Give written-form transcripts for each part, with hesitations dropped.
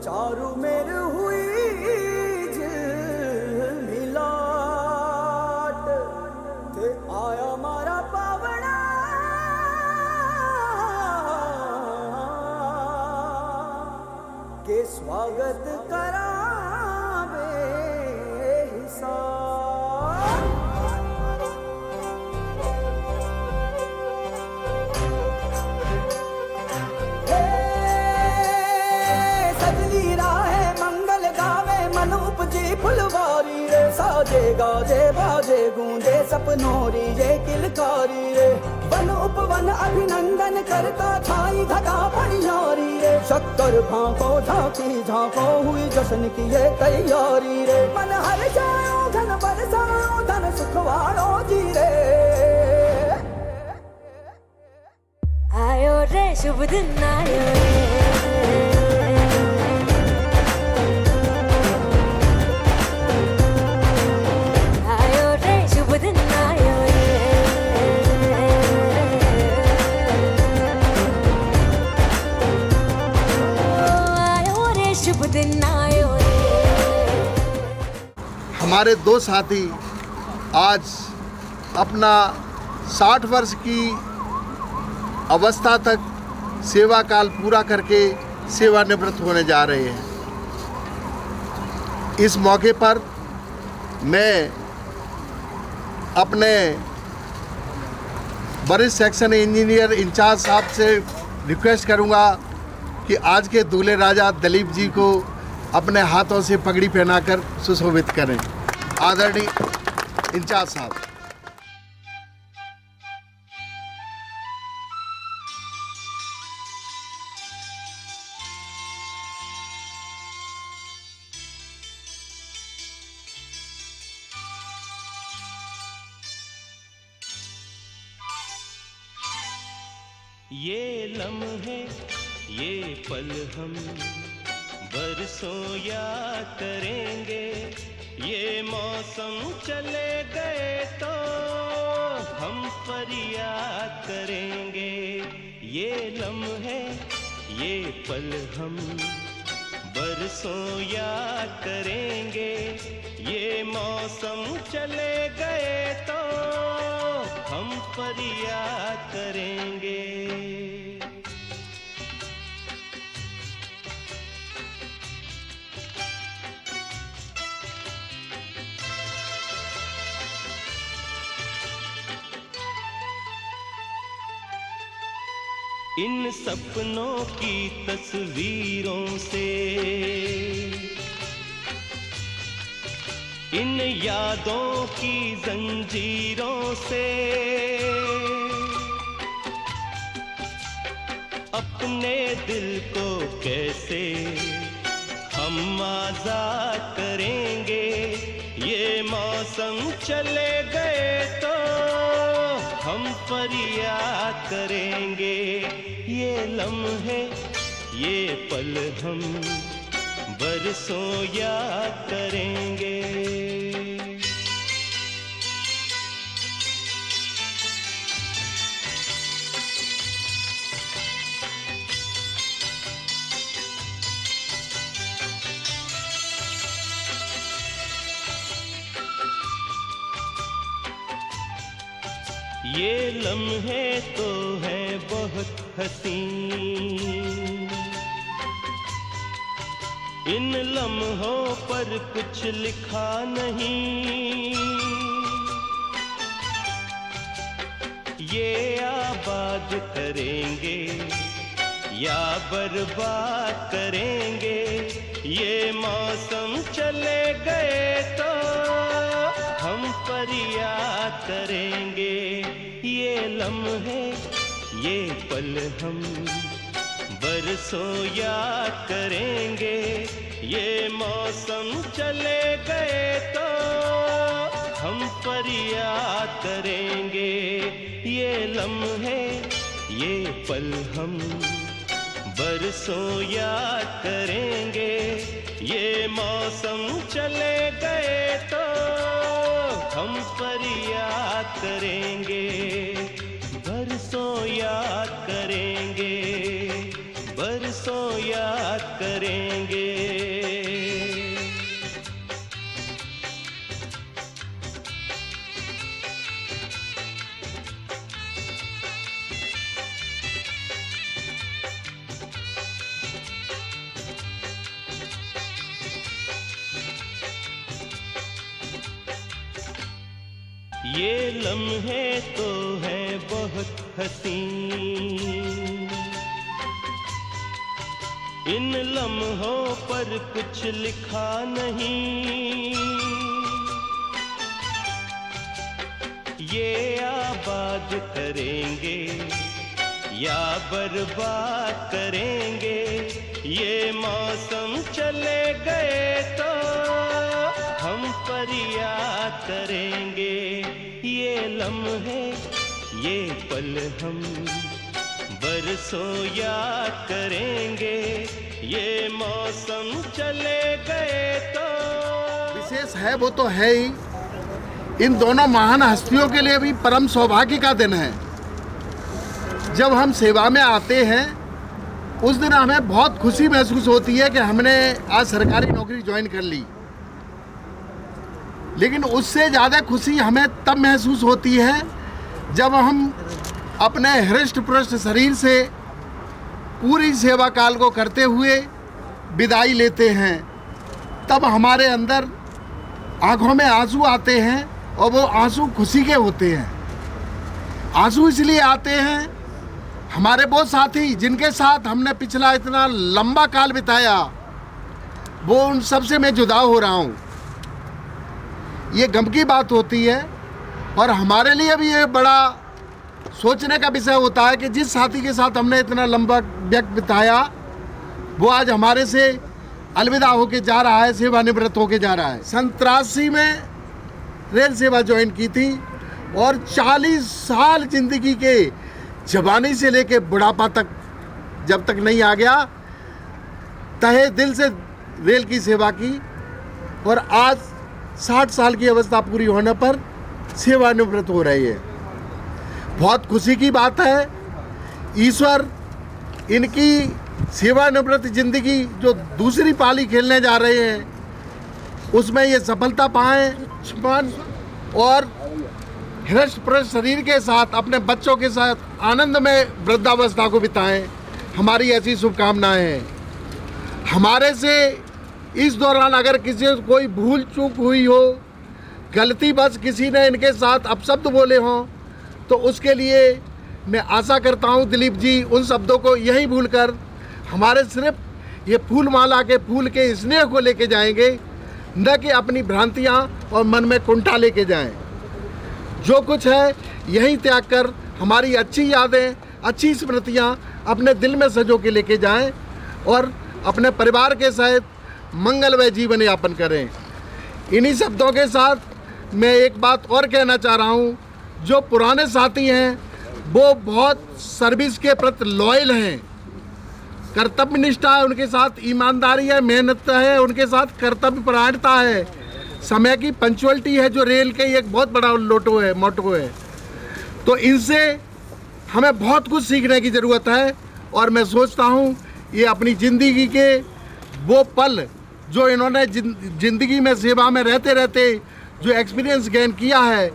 चारू मेर हुई झिलमिलाट ते आया मारा पावड़ा के स्वागत करावे हिसाब। फुलवारी रे साजे गाजे बाजे गूंजे सपनोरी ये किलकारी रे वन उपवन अभिनंदन करता छाई धगा परियारी रे शक्कर भांको झांकी झांको हुई जश्न की ये तैयारी रे मन हर जाओ धन बरसाओ धन सुखवाड़ो जी रे। आयो रे शुभ दिन आयो रे हमारे दो साथी आज अपना 60 वर्ष की अवस्था तक सेवा काल पूरा करके सेवानिवृत्त होने जा रहे हैं। इस मौके पर मैं अपने वरिष्ठ सेक्शन इंजीनियर इंचार्ज साहब से रिक्वेस्ट करूंगा कि आज के दूल्हे राजा दिलीप जी को अपने हाथों से पगड़ी पहनाकर सुशोभित करें। आदरणीय इंचार्ज साहब। ये लम्हे ये पल हम बरसों याद करेंगे, ये मौसम चले गए तो हम फरियाद करेंगे। ये लम्हे ये पल हम बरसों याद करेंगे, ये मौसम चले गए तो हम फरियाद करेंगे। इन सपनों की तस्वीरों से, इन यादों की जंजीरों से अपने दिल को कैसे हम आजाद करेंगे। ये मौसम चले गए तो हम फरियाद करेंगे। ये लम्हे ये पल हम बरसों याद करेंगे। ये लम्हे तो हैं बहुत हसीन, इन लम्हों पर कुछ लिखा नहीं। ये आबाद करेंगे या बर्बाद करेंगे, ये मौसम चले गए तो हम फरियाद करेंगे। ये लम्हे ये पल हम बरसों याद करेंगे, ये मौसम चले गए तो हम फरियाद करेंगे। ये लम्हे ये पल हम बरसों याद करेंगे, ये मौसम चले गए तो हम फरियाद करेंगे। बरसों याद करेंगे, बरसों याद करेंगे। ये लम्हे तो हैं बहुत हसीन, इन लम्हों पर कुछ लिखा नहीं। ये आबाद करेंगे या बर्बाद करेंगे, ये मौसम चले गए तो हम फरियाद करेंगे। ये लम्हे ये पल हम बरसों याद करेंगे, ये मौसम चले गए तो। विशेष है वो तो है ही, इन दोनों महान हस्तियों के लिए भी परम सौभाग्य का दिन है। जब हम सेवा में आते हैं उस दिन हमें बहुत खुशी महसूस होती है कि हमने आज सरकारी नौकरी ज्वाइन कर ली, लेकिन उससे ज़्यादा खुशी हमें तब महसूस होती है जब हम अपने हृष्ट पुष्ट शरीर से पूरी सेवा काल को करते हुए विदाई लेते हैं। तब हमारे अंदर आँखों में आंसू आते हैं और वो आंसू खुशी के होते हैं। आंसू इसलिए आते हैं, हमारे वो साथी जिनके साथ हमने पिछला इतना लंबा काल बिताया, वो उन सब से मैं जुदा हो रहा हूँ। ये गम की बात होती है और हमारे लिए भी ये बड़ा सोचने का विषय होता है कि जिस साथी के साथ हमने इतना लंबा वक्त बिताया, वो आज हमारे से अलविदा होके जा रहा है, सेवानिवृत्त होके जा रहा है। 83 में रेल सेवा ज्वाइन की थी और 40 साल जिंदगी के जवानी से लेके बुढ़ापा तक जब तक नहीं आ गया, तहे दिल से रेल की सेवा की और आज 60 साल की अवस्था पूरी होने पर सेवानिवृत्त हो रही है। बहुत खुशी की बात है। ईश्वर इनकी सेवानिवृत्त जिंदगी जो दूसरी पाली खेलने जा रहे हैं उसमें ये सफलता पाएं और हृष्ट पुष्ट शरीर के साथ अपने बच्चों के साथ आनंद में वृद्धावस्था को बिताएं। हमारी ऐसी शुभकामनाएं हैं। हमारे से इस दौरान अगर किसी से कोई भूल चूक हुई हो, गलती बस किसी ने इनके साथ अपशब्द बोले हों, तो उसके लिए मैं आशा करता हूं दिलीप जी उन शब्दों को यही भूलकर हमारे सिर्फ ये फूल माला के फूल के स्नेह को लेके जाएंगे, न कि अपनी भ्रांतियां और मन में कुंठा लेके जाएं। जो कुछ है यही त्याग कर हमारी अच्छी यादें, अच्छी स्मृतियां अपने दिल में सजो के लेके जाएं और अपने परिवार के साथ मंगलमय जीवन यापन करें। इन्हीं शब्दों के साथ मैं एक बात और कहना चाह रहा हूं, जो पुराने साथी हैं वो बहुत सर्विस के प्रति लॉयल हैं, कर्तव्य निष्ठा है उनके साथ, ईमानदारी है, मेहनत है उनके साथ, कर्तव्य परायणता है, समय की पंक्चुअलिटी है जो रेल के एक बहुत बड़ा मोटो है। तो इनसे हमें बहुत कुछ सीखने की ज़रूरत है और मैं सोचता हूँ ये अपनी ज़िंदगी के वो पल जो इन्होंने ज़िंदगी में सेवा में रहते रहते जो एक्सपीरियंस गेन किया है,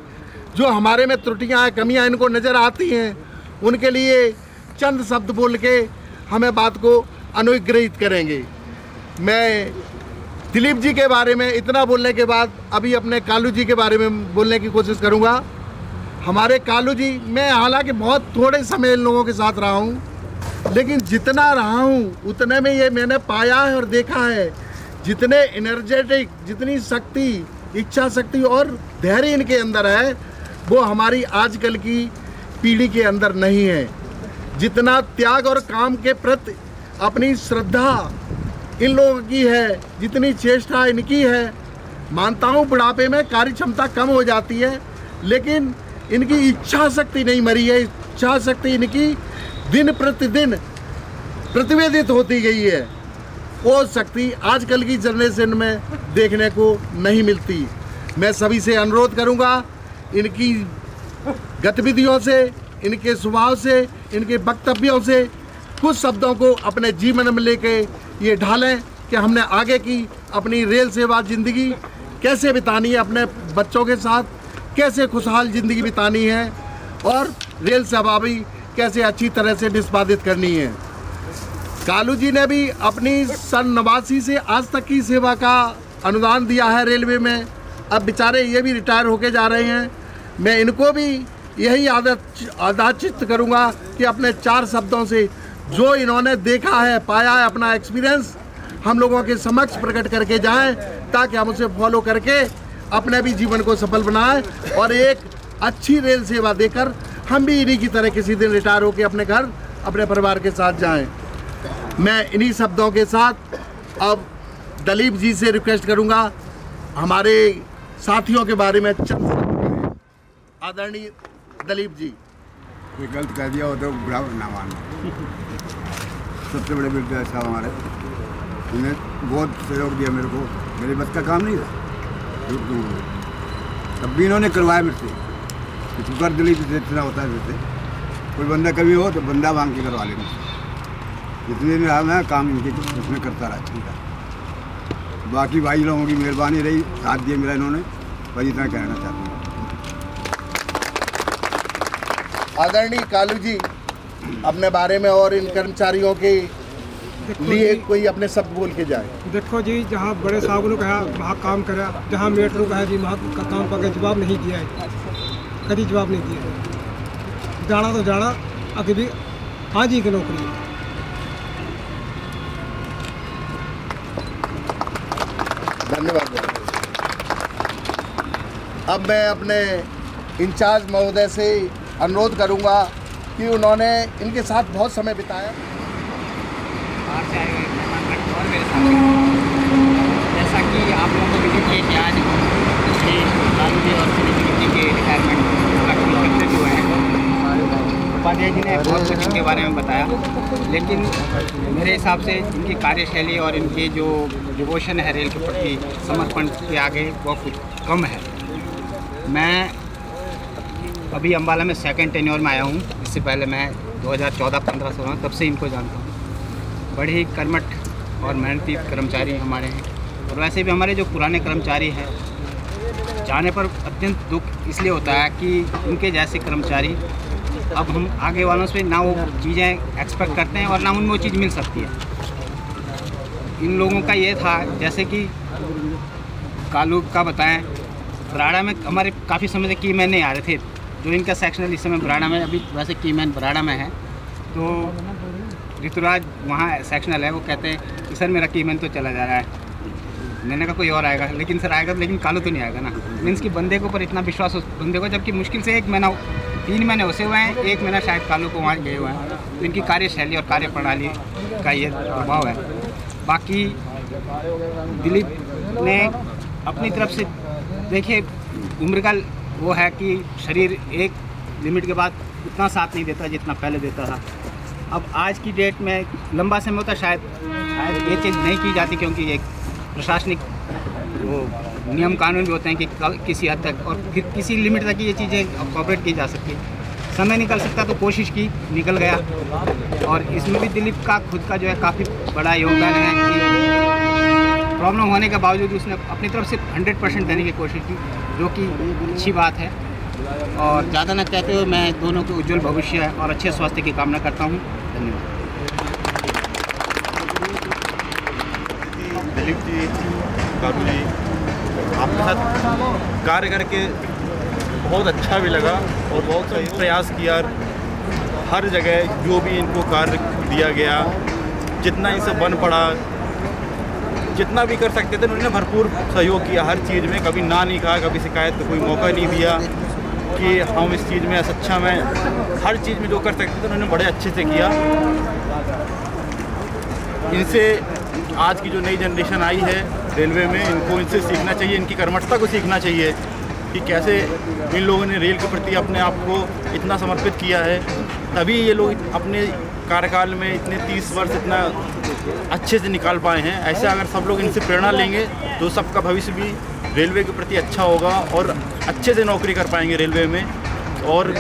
जो हमारे में त्रुटियां हैं, कमियां इनको नज़र आती हैं, उनके लिए चंद शब्द बोल के हमें बात को अनुग्रहित करेंगे। मैं दिलीप जी के बारे में इतना बोलने के बाद अभी अपने कालू जी के बारे में बोलने की कोशिश करूंगा। हमारे कालू जी, मैं हालांकि बहुत थोड़े समय इन लोगों के साथ रहा हूं, लेकिन जितना रहा हूं उतने में ये मैंने पाया है और देखा है, जितने एनर्जेटिक, जितनी शक्ति, इच्छा शक्ति और धैर्य इनके अंदर है वो हमारी आजकल की पीढ़ी के अंदर नहीं है। जितना त्याग और काम के प्रति अपनी श्रद्धा इन लोगों की है, जितनी चेष्टा इनकी है, मानता हूँ बुढ़ापे में कार्य क्षमता कम हो जाती है, लेकिन इनकी इच्छा शक्ति नहीं मरी है। इच्छा शक्ति इनकी दिन प्रतिदिन प्रतिवेदित होती गई है। वो शक्ति आजकल की जनरेशन में देखने को नहीं मिलती। मैं सभी से अनुरोध करूँगा, इनकी गतिविधियों से, इनके स्वभाव से, इनके वक्तव्यों से कुछ शब्दों को अपने जीवन में लेके ये ढालें कि हमने आगे की अपनी रेल सेवा ज़िंदगी कैसे बितानी है, अपने बच्चों के साथ कैसे खुशहाल ज़िंदगी बितानी है और रेल सेवा भी कैसे अच्छी तरह से निष्पादित करनी है। कालू जी ने भी अपनी सन 89 से आज तक की सेवा का अनुदान दिया है रेलवे में। अब बेचारे ये भी रिटायर होके जा रहे हैं। मैं इनको भी यही आदाचित करूँगा कि अपने 4 शब्दों से जो इन्होंने देखा है, पाया है, अपना एक्सपीरियंस हम लोगों के समक्ष प्रकट करके जाएं, ताकि हम उसे फॉलो करके अपने भी जीवन को सफल बनाएं और एक अच्छी रेल सेवा देकर हम भी इन्हीं की तरह किसी दिन रिटायर होकर अपने घर, अपने परिवार के साथ जाएं। मैं इन्हीं शब्दों के साथ अब दलीप जी से रिक्वेस्ट करूंगा हमारे साथियों के बारे में चंद शब्द कहें। आदरणीय दलीप जी। कोई गलत कर दिया हो तो बुरा ना मानना। सबसे बड़े बिल्डर साहब हमारे, उन्हें बहुत सहयोग दिया मेरे को, मेरे बस का काम नहीं था, तब भी इन्होंने करवाया मेरे से। शुक्र दिलीप से इतना होता है, जैसे कोई बंदा कभी हो तो बंदा मांग के करवा लेना, जितने दिन रहा मैं काम इनके उसमें करता रहा। ठीक है, बाकी भाई लोगों की मेहरबानी रही, साथ दिया मेरा इन्होंने, बस इतना कहना चाहता हूँ। आदरणीय कालू जी, अपने बारे में और इन कर्मचारियों के लिए कोई अपने शब्द बोल के जाए। देखो जी, जहाँ बड़े साहब ने कहा वहाँ काम करा, जहाँ मेट्रो कहा जी वहाँ का काम पर जवाब नहीं दिया है, कभी जवाब नहीं दिया। जाना तो जाना, अभी भी हाँ जी की नौकरी है। धन्यवाद। अब मैं अपने इंचार्ज महोदय से अनुरोध करूंगा कि उन्होंने इनके साथ बहुत समय बिताया। और मेरे साथ जैसा कि आप लोगों को विजिट किए कि आज श्री लालू जी और श्री दिलीप जी के रिटायरमेंट का कंसेप्ट जो है, उपाध्याय जी ने बहुत कुछ इनके बारे में बताया, लेकिन मेरे हिसाब से इनकी कार्यशैली और इनकी जो डिवोशन है रेल के प्रति, समर्पण के आगे वो कुछ कम है। मैं अभी अम्बाला में 2nd टेन्योर में आया हूँ, इससे पहले मैं 2014-15-16 तब से इनको जानता हूँ। बड़े ही कर्मठ और मेहनती कर्मचारी हमारे हैं, और वैसे भी हमारे जो पुराने कर्मचारी हैं, जाने पर अत्यंत दुख इसलिए होता है कि उनके जैसे कर्मचारी अब हम आगे वालों से ना वो चीज़ें एक्सपेक्ट करते हैं और ना उनमें वो चीज़ मिल सकती है। इन लोगों का ये था, जैसे कि कालू का बताएं, बराड़ा में हमारे काफ़ी समय से की मैन नहीं आ रहे थे, जो इनका सेक्शनल इस समय बराड़ा में, अभी वैसे की मैन बराड़ा में है, तो ऋतुराज वहाँ सेक्शनल है, वो कहते हैं कि सर मेरा की मैन तो चला जा रहा है। मैंने कहा कोई और आएगा, लेकिन सर आएगा, लेकिन कालू तो नहीं आएगा ना। मीन्स कि बंदे के ऊपर इतना विश्वास उस बंदे को, जबकि मुश्किल से 3 महीने उसे हुए हैं, 1 महीना शायद कालू को वहाँ गए हुए हैं। तो इनकी कार्यशैली और कार्यप्रणाली का ये प्रभाव है। बाकी दिलीप ने अपनी तरफ से, देखिए उम्र का वो है कि शरीर एक लिमिट के बाद उतना साथ नहीं देता जितना पहले देता था। अब आज की डेट में लंबा समय होता, शायद ये चीज़ नहीं की जाती, क्योंकि एक प्रशासनिक वो नियम कानून भी होते हैं कि किसी हद तक और फिर किसी लिमिट तक ये चीज़ें कॉपरेट की जा सकती है। समय निकल सकता तो कोशिश की, निकल गया। और इसमें भी दिलीप का खुद का जो है काफ़ी बड़ा योगदान है कि प्रॉब्लम होने के बावजूद उसने अपनी तरफ से 100% देने की कोशिश की, जो कि अच्छी बात है। और ज़्यादा न कहते हुए मैं दोनों के उज्जवल भविष्य और अच्छे स्वास्थ्य की कामना करता हूँ। धन्यवाद। दिलीप जी, कालू जी, आपके साथ कार्य करके बहुत अच्छा भी लगा और बहुत प्रयास किया। हर जगह जो भी इनको कार्य दिया गया, जितना इनसे बन पड़ा, जितना भी कर सकते थे उन्होंने भरपूर सहयोग किया हर चीज़ में। कभी ना नहीं कहा, कभी शिकायत का कोई मौका नहीं दिया कि हम इस चीज़ में सक्षम हैं। हर चीज़ में जो कर सकते थे उन्होंने बड़े अच्छे से किया। इनसे आज की जो नई जनरेशन आई है रेलवे में, इनको इनसे सीखना चाहिए, इनकी कर्मठता को सीखना चाहिए कि कैसे इन लोगों ने रेल के प्रति अपने आप को इतना समर्पित किया है। तभी ये लोग अपने कार्यकाल में इतने 30 वर्ष इतना अच्छे से निकाल पाए हैं। ऐसे अगर सब लोग इनसे प्रेरणा लेंगे तो सबका भविष्य भी रेलवे के प्रति अच्छा होगा और अच्छे से नौकरी कर पाएंगे रेलवे में। और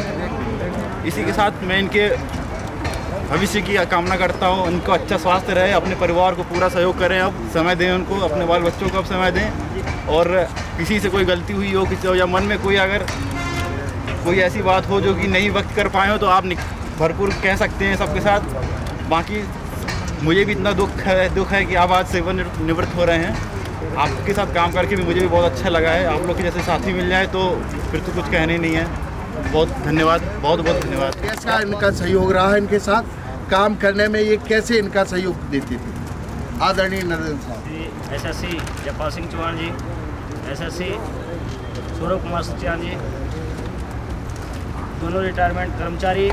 इसी के साथ मैं इनके भविष्य की कामना करता हूँ, उनको अच्छा स्वास्थ्य रहे, अपने परिवार को पूरा सहयोग करें, अब समय दें उनको, अपने बाल बच्चों को अब समय दें। और किसी से कोई गलती हुई हो, किसी या मन में कोई अगर कोई ऐसी बात हो जो कि नहीं व्यक्त कर पाए हो, तो आप भरपूर कह सकते हैं सबके साथ। बाकी मुझे भी इतना दुख है कि आप आज सेवानिवृत्त हो रहे हैं, आपके साथ काम करके भी मुझे भी बहुत अच्छा लगा है। आप लोग के जैसे साथी मिल जाए तो फिर तो कुछ कहने नहीं है। बहुत धन्यवाद, बहुत बहुत धन्यवाद। कैसा इनका सहयोग रहा है इनके साथ काम करने में, ये कैसे इनका सहयोग देती थी? आदरणीय नरेंद्र साहब। एसएससी जयपाल सिंह चौहान जी, एसएससी सौरभ कुमार सत्यान जी, दोनों रिटायरमेंट कर्मचारी,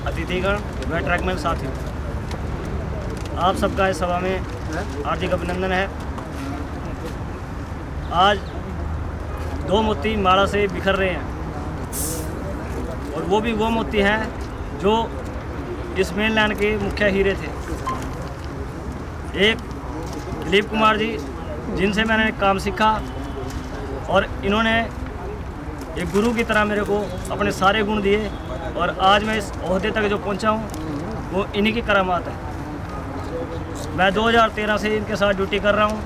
अतिथिगण व ट्रैकमैन साथी, आप सबका इस सभा में हार्दिक अभिनंदन है। आज 2 मोती माला से बिखर रहे हैं और वो भी वो मोती हैं जो इस मेन लाइन के मुख्य हीरे थे। एक दिलीप कुमार जी, जिनसे मैंने काम सीखा और इन्होंने एक गुरु की तरह मेरे को अपने सारे गुण दिए और आज मैं इस ओहदे तक जो पहुंचा हूं वो इन्हीं की करामात है। मैं 2013 से इनके साथ ड्यूटी कर रहा हूं।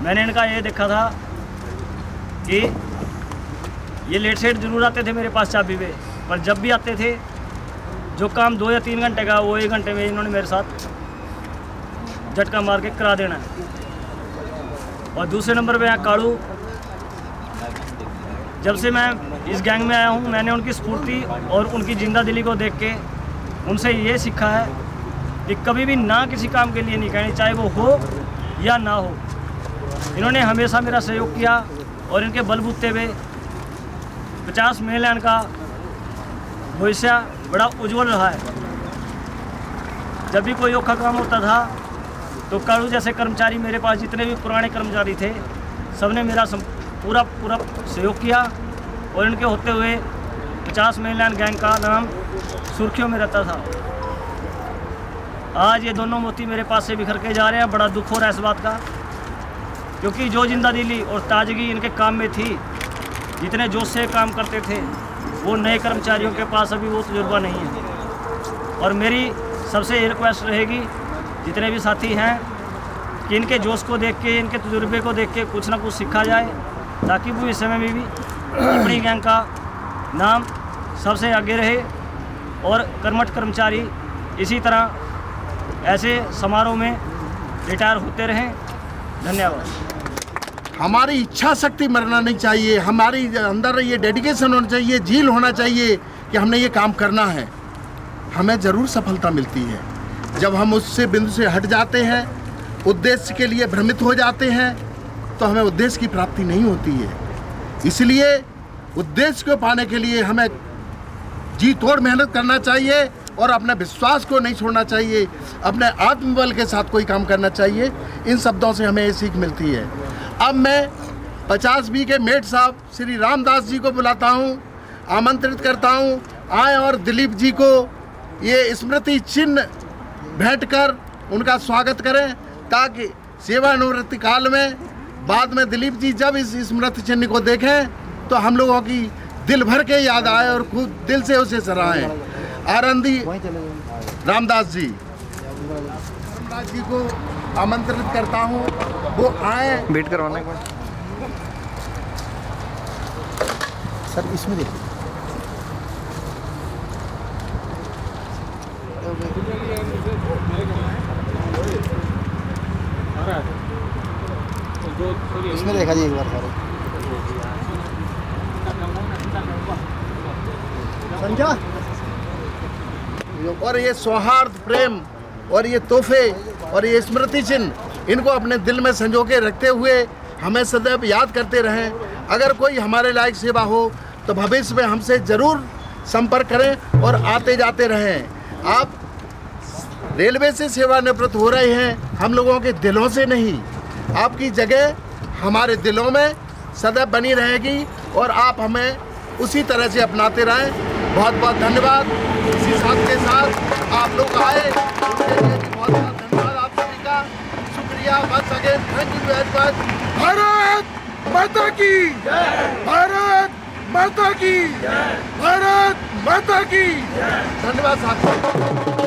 मैंने इनका ये देखा था कि ये लेट सेट जरूर आते थे मेरे पास चाबी पे, पर जब भी आते थे जो काम 2 या 3 घंटे का वो 1 घंटे में इन्होंने मेरे साथ झटका मार के करा देना है। और दूसरे नंबर पे है कालू। जब से मैं इस गैंग में आया हूँ मैंने उनकी स्फूर्ति और उनकी जिंदा दिली को देख के उनसे ये सीखा है कि कभी भी ना किसी काम के लिए नहीं कहनी, चाहे वो हो या ना हो। इन्होंने हमेशा मेरा सहयोग किया और इनके बलबूते पे 50 मेन लाइन का भविष्य बड़ा उज्जवल रहा है। जब भी कोई औखा काम होता था तो कालू जैसे कर्मचारी, मेरे पास जितने भी पुराने कर्मचारी थे, सबने मेरा पूरा सहयोग किया और इनके होते हुए 50 मेन लाइन गैंग का नाम सुर्खियों में रहता था। आज ये दोनों मोती मेरे पास से बिखर के जा रहे हैं। बड़ा दुख हो रहा है इस बात का, क्योंकि जो जिंदा दिली और ताजगी इनके काम में थी, जितने जोश से काम करते थे, वो नए कर्मचारियों के पास अभी वो तजुर्बा नहीं है। और मेरी सबसे ये रिक्वेस्ट रहेगी जितने भी साथी हैं कि इनके जोश को देख के, इनके तजुर्बे को देख के कुछ ना कुछ सीखा जाए, ताकि भविष्य में भी अपनी गैंग का नाम सबसे आगे रहे और कर्मठ कर्मचारी इसी तरह ऐसे समारोह में रिटायर होते रहें। धन्यवाद। हमारी इच्छा शक्ति मरना नहीं चाहिए, हमारी अंदर ये डेडिकेशन होना चाहिए, झील होना चाहिए कि हमने ये काम करना है। हमें ज़रूर सफलता मिलती है। जब हम उससे बिंदु से हट जाते हैं, उद्देश्य के लिए भ्रमित हो जाते हैं, तो हमें उद्देश्य की प्राप्ति नहीं होती है। इसलिए उद्देश्य को पाने के लिए हमें जी तोड़ मेहनत करना चाहिए और अपने विश्वास को नहीं छोड़ना चाहिए, अपने आत्मबल के साथ कोई काम करना चाहिए। इन शब्दों से हमें ये सीख मिलती है। अब मैं 50B के मेट साहब श्री रामदास जी को बुलाता हूँ, आमंत्रित करता हूँ, आए और दिलीप जी को ये स्मृति चिन्ह भेंट कर उनका स्वागत करें, ताकि सेवानिवृत्ति काल में बाद में दिलीप जी जब इस स्मृति चिन्ह को देखें तो हम लोगों की दिल भर के याद आए और खुद दिल से उसे सराहें। आरंदी रामदास जी, रामदास जी को आमंत्रित करता हूँ, वो आए। वेट करवाना है सर, इसमें देखिए इसमें देखा जी एक बार सारे समझा। और ये सौहार्द, प्रेम और ये तोहफे और ये स्मृति चिन्ह, इनको अपने दिल में संजो के रखते हुए हमें सदैव याद करते रहें। अगर कोई हमारे लायक सेवा हो तो भविष्य में हमसे ज़रूर संपर्क करें और आते जाते रहें। आप रेलवे से सेवानिवृत्त हो रहे हैं, हम लोगों के दिलों से नहीं। आपकी जगह हमारे दिलों में सदैव बनी रहेगी और आप हमें उसी तरह से अपनाते रहें। बहुत बहुत धन्यवाद। इसी साथ के साथ आप लोग आए, उसके लिए भी बहुत बहुत धन्यवाद आप सभी का। शुक्रिया once again, thank you very much. Bharat माता की जय, भारत माता की जय, भारत माता की जय। धन्यवाद साथियों।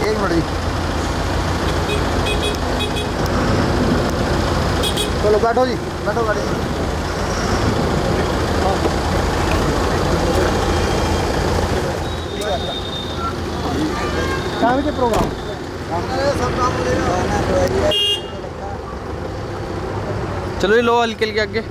एक मिनट जी चलो बैठो जी बैठो गाड़ी जी काम के प्रोग्राम चलो ये लो हल्के हल्के आगे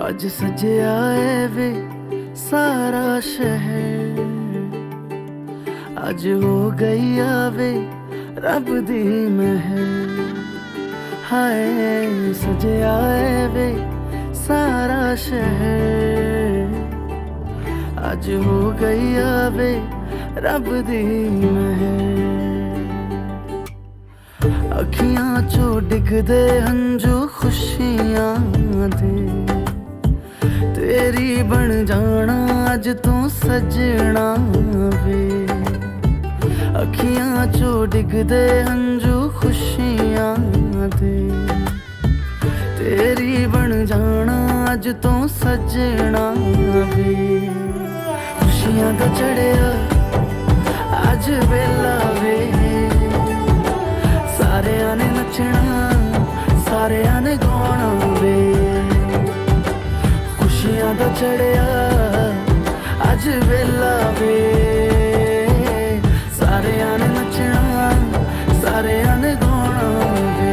आज सजया है वे सारा शहर, आज हो गई आवे रब दी महर। हाय सजया है वे सारा शहर, आज हो गई आवे रब दी महर। अखियां चो डिगदे हंजू खुशियां दे, तेरी बन जाना अज तू सजना वे। अखियां चो डिगदे हंजू खुशियां दे, तेरी बन जाना अज तू सजना वे। खुशियां दा चढ़िया अज वेला वे, सारेयां ने नचना सारेयां ने गाना वे। खुशियां दा चढ़िया अज वेला वे, सारेयां ने नचना सारेयां ने गाना वे।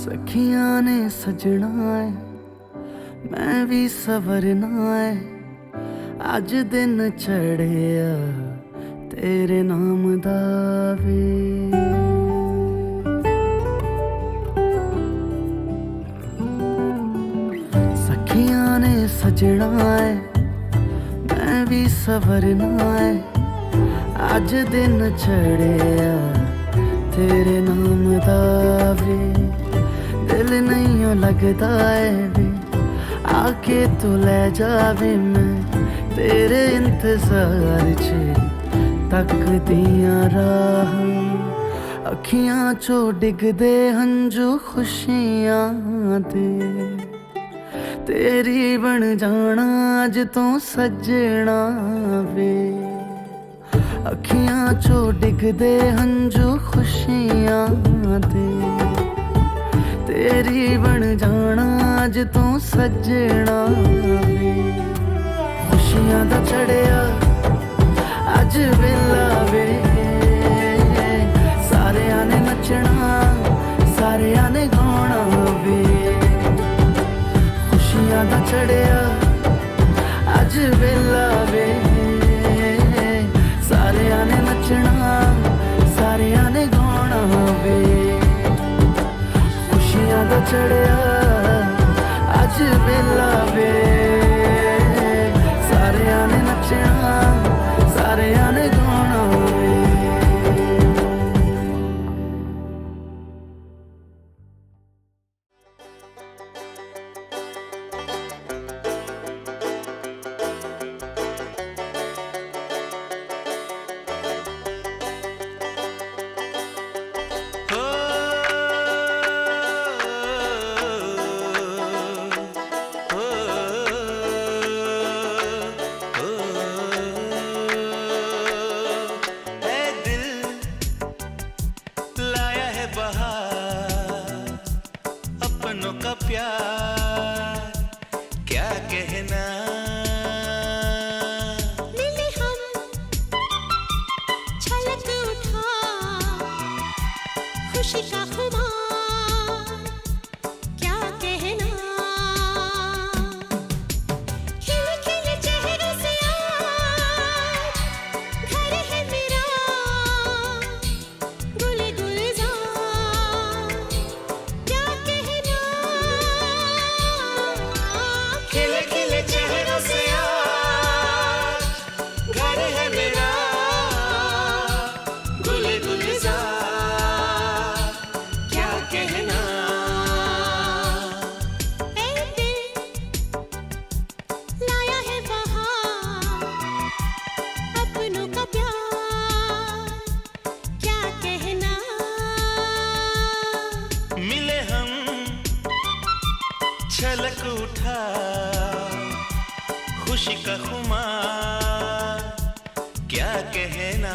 सखियां ने सजना है मैं भी सवरना है, अज दिन चढ़िया तेरे नाम दा वे। सखियां ने सजना है मैं भी सवरना है, अज दिन चढ़िया तेरे नाम दा वे। दिल नहीं लगता है वे, आके तू ले जावे मैं तेरे इंतजार च तक दिया राह। अखियां चो डिगदे हंजू खुशियां दे, तेरी बन जाना अज तू सजना वे। अखियां चो डिगदे हंजू खुशियां दे, तेरी बन जाना अज तू सजना वे। खुशियां दा चढ़िया अज वेला वे, सारेयां ने नचना सारेयां ने गाना वे। खुशियां दा चढ़िया अज वेला वे, सारेयां ने नचना सारेयां ने गाना वे। खुशियां दा चढ़िया अज वेला वे, सारेयां ने नचना सारेयां ने गाना वे। खुशी का खुमार क्या कहना।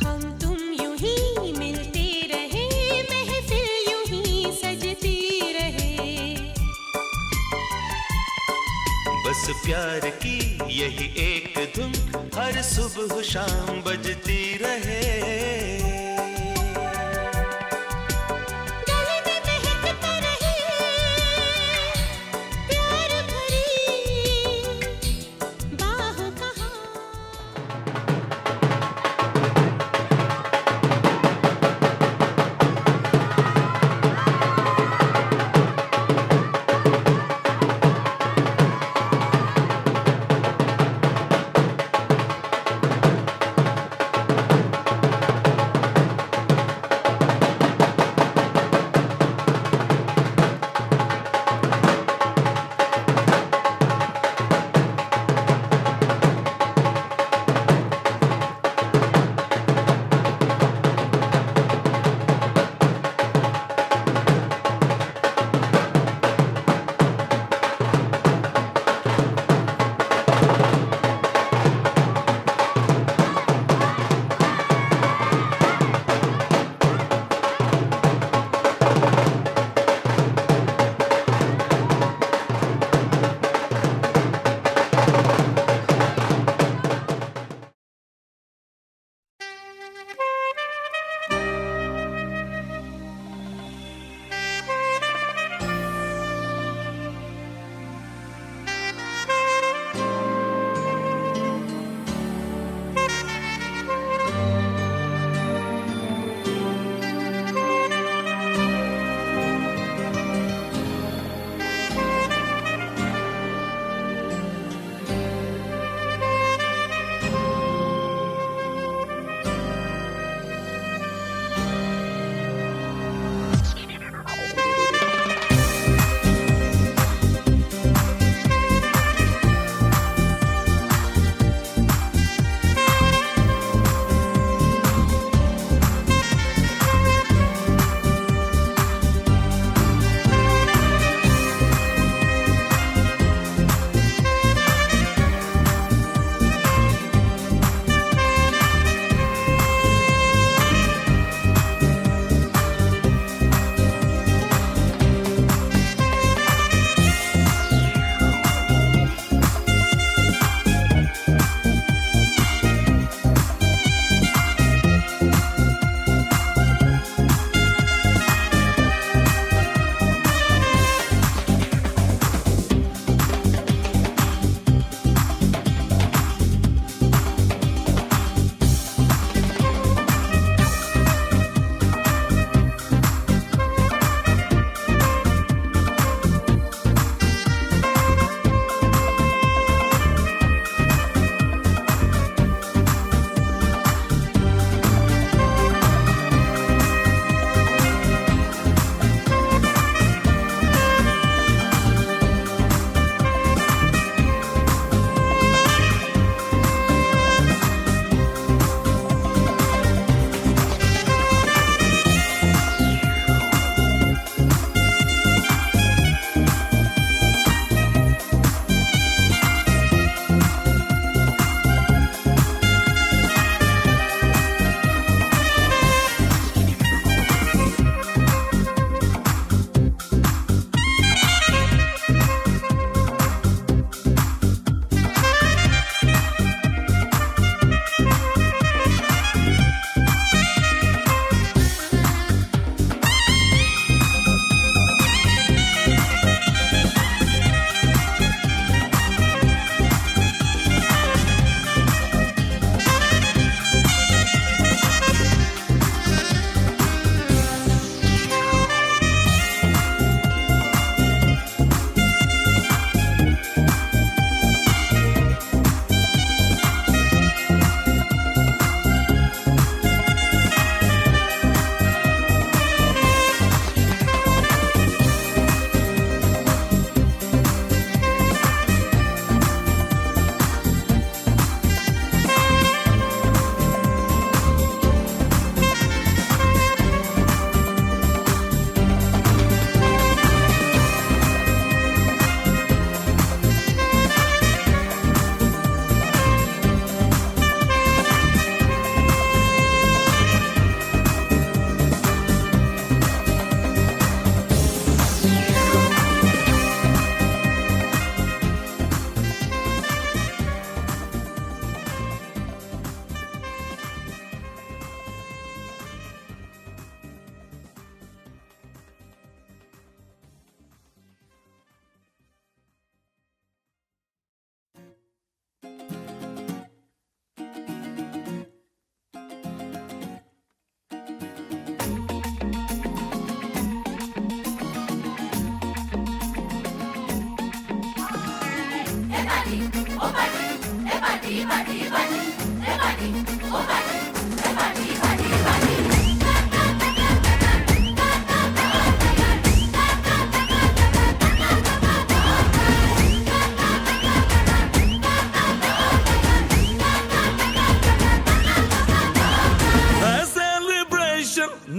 हम तुम यूं ही मिलते रहे, महफिल यूं ही सजती रहे। बस प्यार की यही एक धुन हर सुबह शाम बजती रहे। गले में महकता रहे प्यार भरी बाहों का हार।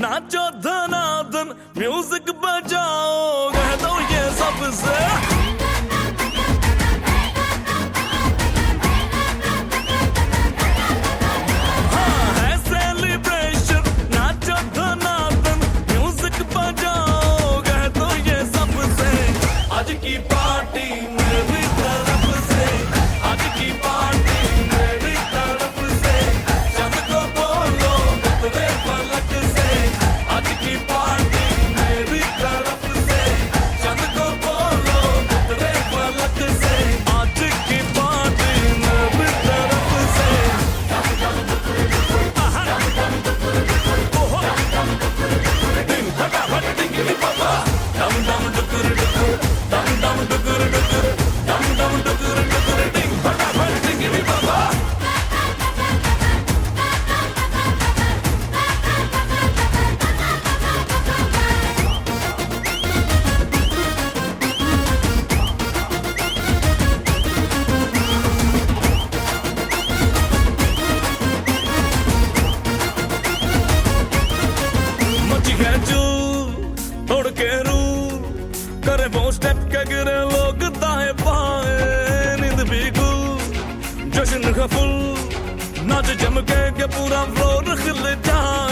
नाचो धनाधन म्यूजिक बजाओ कह दो ये सबसे हाँ है सेलिब्रेशन नाचो धनाधन म्यूजिक बजाओ कह दो ये सबसे आज की पार्टी मेरी तरफ से आज की पार्टी मेरी तरफ से चंद को बोलो उतरे फलक से आज की पार्टी मेरी तरफ से चंद को बोलो उतरे फलक से आज की पार्टी मेरी तरफ से ओहो दिन फटाफट टिंगली पापा डम डम डुकुर डुकुर डम डम डुकुर डुकुर डम डम डुकुर डुकुर दिन फटाफट टिंगली पापा मची है चूल तोड़ के रूल करे वो स्टेप के गिरे लोग दाएं बाएं नींद भी गुल जश्न का फुल नाच जम के पूरा फ्लोर खिल जाए